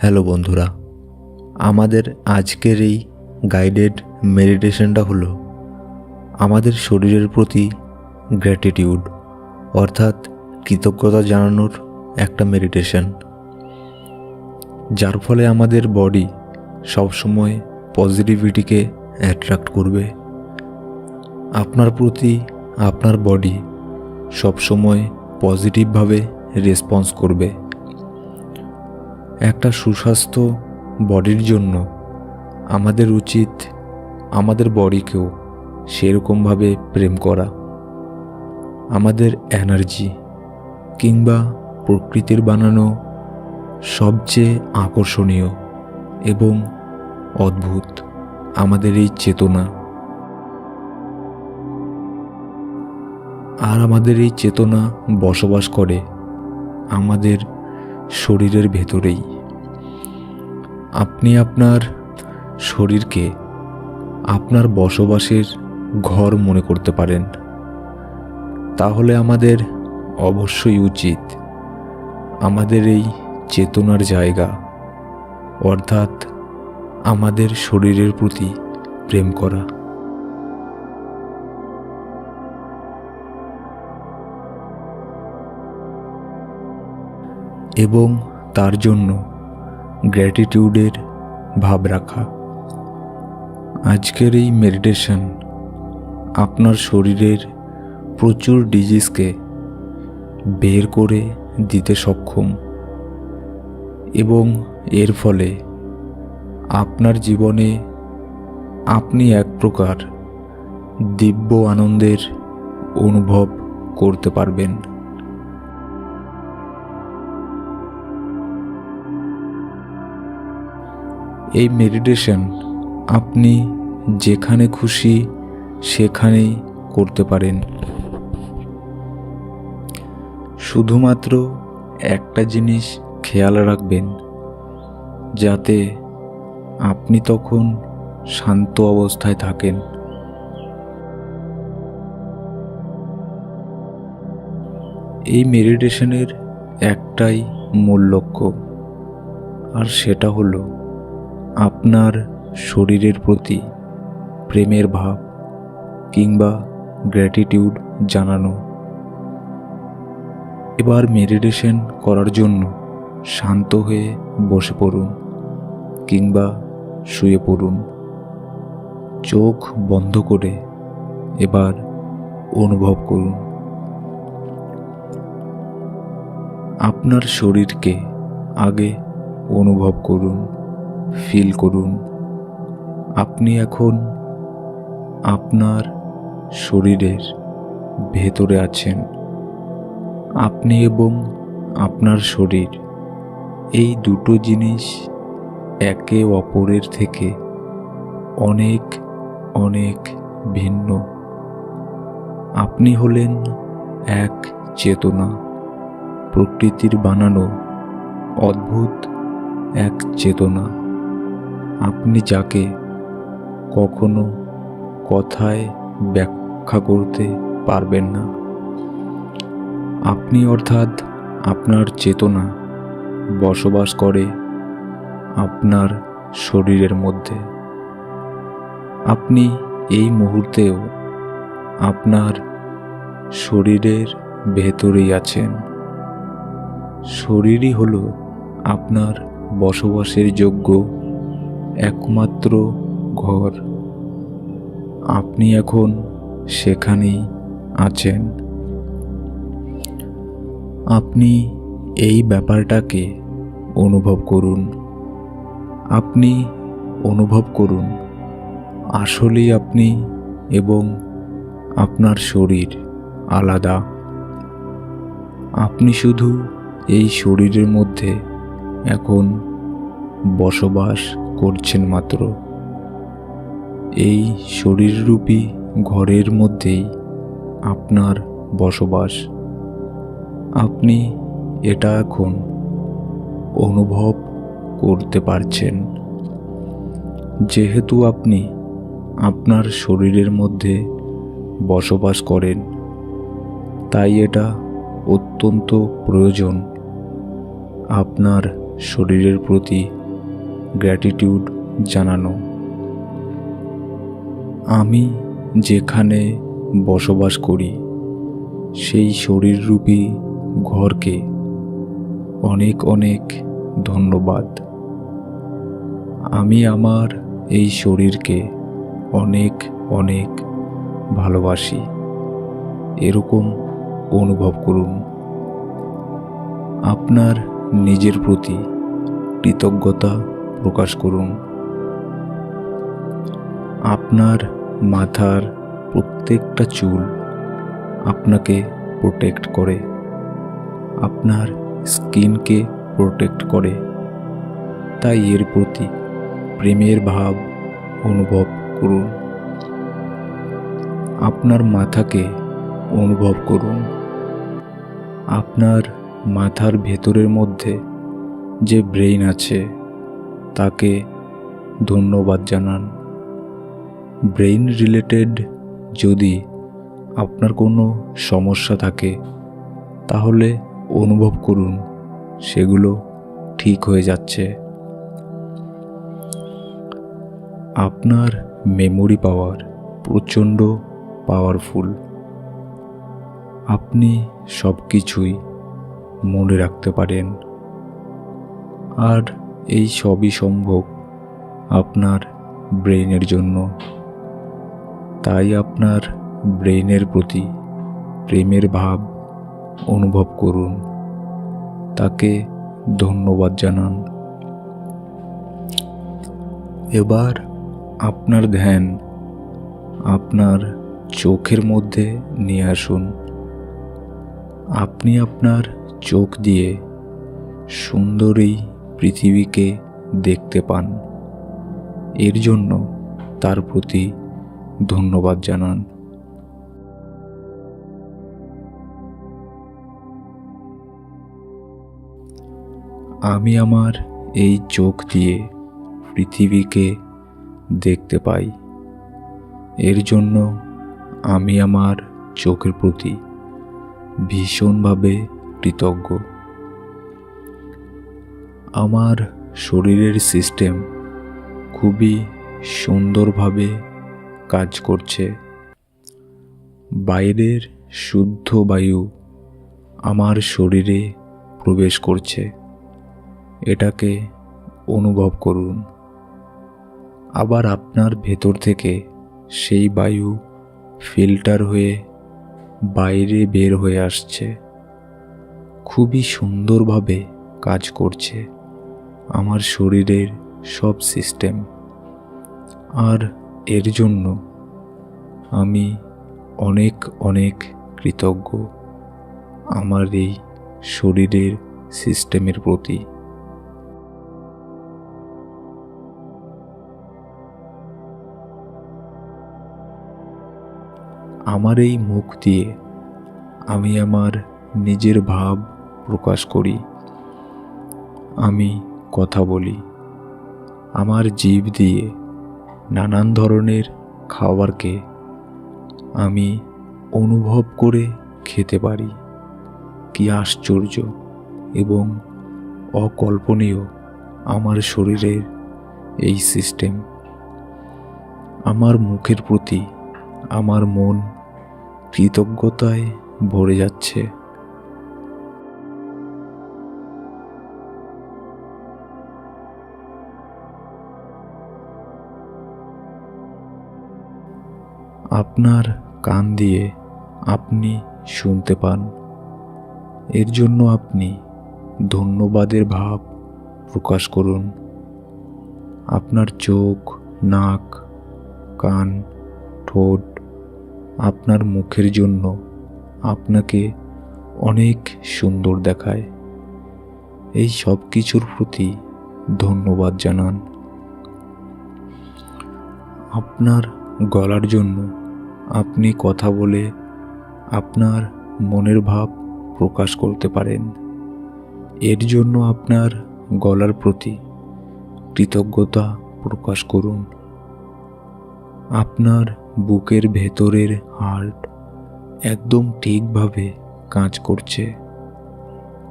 Hello বন্ধুরা, আমাদের আজকের এই গাইডেড মেডিটেশনটা হলো আমাদের শরীরের প্রতি গ্র্যাটিটিউড অর্থাৎ কৃতজ্ঞতা জানানোর একটা মেডিটেশন, যার ফলে আমাদের বডি সবসময় পজিটিভিটিকে অ্যাট্রাক্ট করবে। আপনার প্রতি আপনার বডি সবসময় পজিটিভভাবে রেসপন্স করবে। একটা সুস্বাস্থ্য বডির জন্য আমাদের উচিত আমাদের বডিকেও সেরকমভাবে প্রেম করা। আমাদের এনার্জি কিংবা প্রকৃতির বানানো সবচেয়ে আকর্ষণীয় এবং অদ্ভুত আমাদের এই চেতনা। আর আমাদের এই চেতনা বসবাস করে আমাদের শরীরের ভেতরেই। আপনি আপনার শরীরকে আপনার বসবাসের ঘর মনে করতে পারেন। তাহলে আমাদের অবশ্যই উচিত আমাদের এই চেতনার জায়গা অর্থাৎ আমাদের শরীরের প্রতি প্রেম করা। এবং তার জন্য গ্র্যাটিটিউডের ভাব রাখা। আজকের এই মেডিটেশন আপনার শরীরের প্রচুর ডিজিজকে বের করে দিতে সক্ষম এবং এর ফলে আপনার জীবনে আপনি এক প্রকার দিব্য আনন্দের অনুভব করতে পারবেন। এই মেডিটেশন আপনি যেখানে খুশি সেখানেই করতে পারেন। শুধুমাত্র একটা জিনিস খেয়াল রাখবেন, যাতে আপনি তখন শান্ত অবস্থায় থাকেন। এই মেডিটেশনের একটাই মূল লক্ষ্য, আর সেটা হলো আপনার শরীরের প্রতি প্রেমের ভাব কিংবা গ্র্যাটিটিউড জানানো। এবার মেডিটেশন করার জন্য শান্ত হয়ে বসে পড়ুন কিংবা শুয়ে পড়ুন। চোখ বন্ধ করে এবার অনুভব করুন আপনার শরীরকে। আগে অনুভব করুন, ফিল করুন আপনি এখন আপনার শরীরের ভেতরে আছেন। আপনি এবং আপনার শরীর, এই দুটো জিনিস একে অপরের থেকে অনেক অনেক ভিন্ন। আপনি হলেন এক চেতনা, প্রকৃতির বানানো অদ্ভুত এক চেতনা। আপনি যাকে কখনো কথায় ব্যাখ্যা করতে পারবেন না। আপনি অর্থাৎ আপনার চেতনা বসবাস করে আপনার শরীরের মধ্যে। আপনি এই মুহূর্তেও আপনার শরীরের ভেতরেই আছেন। শরীরই হলো আপনার বসবাসের যোগ্য একমাত্র ঘর। আপনি এখন সেখানেই আছেন। আপনি এই ব্যাপারটাকে অনুভব করুন। আপনি অনুভব করুন আসলেই আপনি এবং আপনার শরীর আলাদা। আপনি শুধু এই শরীরের মধ্যে এখন বসবাস করছেন মাত্র। এই শরীররূপী ঘরের মধ্যেই আপনার বসবাস। আপনি এটা এখন অনুভব করতে পারছেন। যেহেতু আপনি আপনার শরীরের মধ্যে বসবাস করেন, তাই এটা অত্যন্ত প্রয়োজন আপনার শরীরের প্রতি গ্র্যাটিটিউড জানানো। আমি যেখানে বসবাস করি সেই শরীররূপী ঘরকে অনেক অনেক ধন্যবাদ। আমি আমার এই শরীরকে অনেক অনেক ভালোবাসি, এরকম অনুভব করুন। আপনার নিজের প্রতি কৃতজ্ঞতা প্রকাশ করুন। আপনার মাথার প্রত্যেকটা চুল আপনাকে প্রোটেক্ট করে, আপনার স্কিনকে প্রোটেক্ট করে, তাই এর প্রতি প্রেমের ভাব অনুভব করুন। আপনার মাথাকে অনুভব করুন। আপনার মাথার ভেতরের মধ্যে যে ব্রেইন আছে তাকে ধন্যবাদ জানান। ব্রেইন রিলেটেড যদি আপনার কোনো সমস্যা থাকে তাহলে অনুভব করুন সেগুলো ঠিক হয়ে যাচ্ছে। আপনার মেমোরি পাওয়ার প্রচণ্ড পাওয়ারফুল। আপনি সব কিছুই মনে রাখতে পারেন, আর এই সবই সম্ভব আপনার ব্রেইনের জন্য। তাই আপনার ব্রেইনের প্রতি প্রেমের ভাব অনুভব করুন, তাকে ধন্যবাদ জানান। এবার আপনার ধ্যান আপনার চোখের মধ্যে নিয়ে আসুন। আপনি আপনার চোখ দিয়ে সুন্দর এই পৃথিবীকে দেখতে পান, এর জন্য তার প্রতি ধন্যবাদ জানান। আমি আমার এই চোখ দিয়ে পৃথিবীকে দেখতে পাই, এর জন্য আমি আমার চোখের প্রতি ভীষণভাবে কৃতজ্ঞ। আমার শরীরের সিস্টেম খুবই সুন্দরভাবে কাজ করছে। বাইরের শুদ্ধ বায়ু আমার শরীরে প্রবেশ করছে, এটাকে অনুভব করুন। আবার আপনার ভেতর থেকে সেই বায়ু ফিল্টার হয়ে বাইরে বের হয়ে আসছে, খুবই সুন্দরভাবে কাজ করছে আমার শরীরের সব সিস্টেম। আর এর জন্য আমি অনেক অনেক কৃতজ্ঞ আমার এই শরীরের সিস্টেমের প্রতি। আমার এই মুখ দিয়ে আমি আমার নিজের ভাব প্রকাশ করি। আমি কথা বলি। আমার জিভ দিয়ে নানান ধরনের খাবারকে আমি অনুভব করে খেতে পারি। কি আশ্চর্য এবং অকল্পনীয় আমার শরীরের এই সিস্টেম। আমার মুখের প্রতি আমার মন কৃতজ্ঞতায় ভরে যাচ্ছে। আপনার কান দিয়ে আপনি শুনতে পান, এর জন্য আপনি ধন্যবাদের ভাব প্রকাশ করুন। আপনার চোখ, নাক, কান, ঠোঁট আপনার মুখের জন্য আপনাকে অনেক সুন্দর দেখায়। এই সব কিছুর প্রতি ধন্যবাদ জানান। আপনার গলার জন্য আপনি কথা বলে আপনার মনের ভাব প্রকাশ করতে পারেন, এর জন্য আপনার গলার প্রতি কৃতজ্ঞতা প্রকাশ করুন। আপনার বুকের ভেতরের হার্ট একদম ঠিকভাবে কাজ করছে।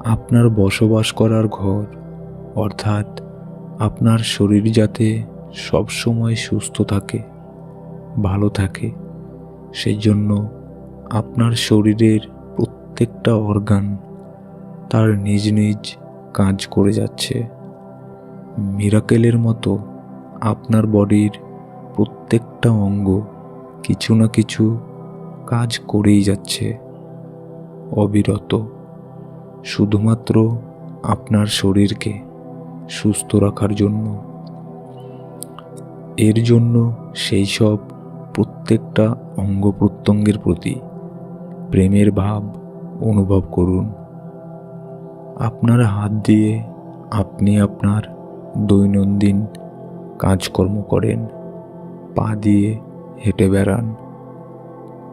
আপনার বসবাস করার ঘর অর্থাৎ আপনার শরীর যাতে সবসময় সুস্থ থাকে, ভালো থাকে, সেই জন্য আপনার শরীরের প্রত্যেকটা অর্গান তার নিজ নিজ কাজ করে যাচ্ছে। মিরাকেলের মতো আপনার বডির প্রত্যেকটা অঙ্গ কিছু না কিছু কাজ করেই যাচ্ছে অবিরত, শুধুমাত্র আপনার শরীরকে সুস্থ রাখার জন্য। এর জন্য সেই সব প্রত্যেকটা অঙ্গ প্রত্যঙ্গের প্রতি প্রেমের ভাব অনুভব করুন। আপনার হাত দিয়ে আপনি আপনার দৈনন্দিন কাজকর্ম করেন, পা দিয়ে হেঁটে বেড়ান।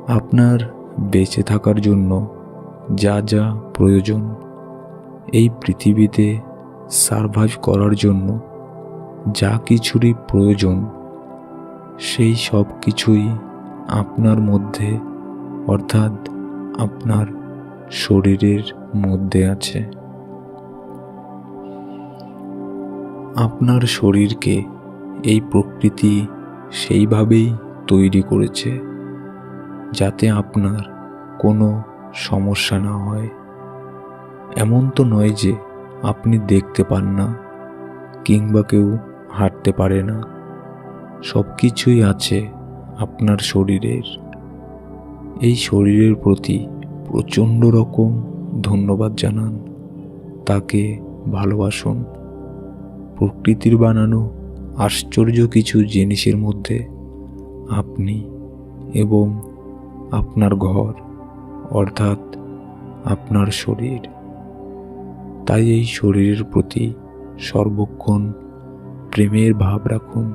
আপনার বেঁচে থাকার জন্য যা যা প্রয়োজন, এই পৃথিবীতে সারভাইভ করার জন্য যা কিছুরই প্রয়োজন, সেই সব কিছুই আপনার মধ্যে অর্থাৎ আপনার শরীরের মধ্যে আছে। আপনার শরীরকে এই প্রকৃতি সেইভাবেই তৈরি করেছে যাতে আপনার কোনো সমস্যা না হয়। এমন তো নয় যে আপনি দেখতে পান না কিংবা কেউ হাঁটতে পারে না। সব কিছুই আছে আপনার শরীরের। এই শরীরের প্রতি প্রচণ্ড রকম ধন্যবাদ জানান, তাকে ভালোবাসুন। প্রকৃতির বানানো আশ্চর্য কিছু জিনিসের মধ্যে আপনি এবং আপনার ঘর অর্থাৎ আপনার শরীর। তাই এই শরীরের প্রতি সর্বক্ষণ প্রেমের ভাব রাখুন।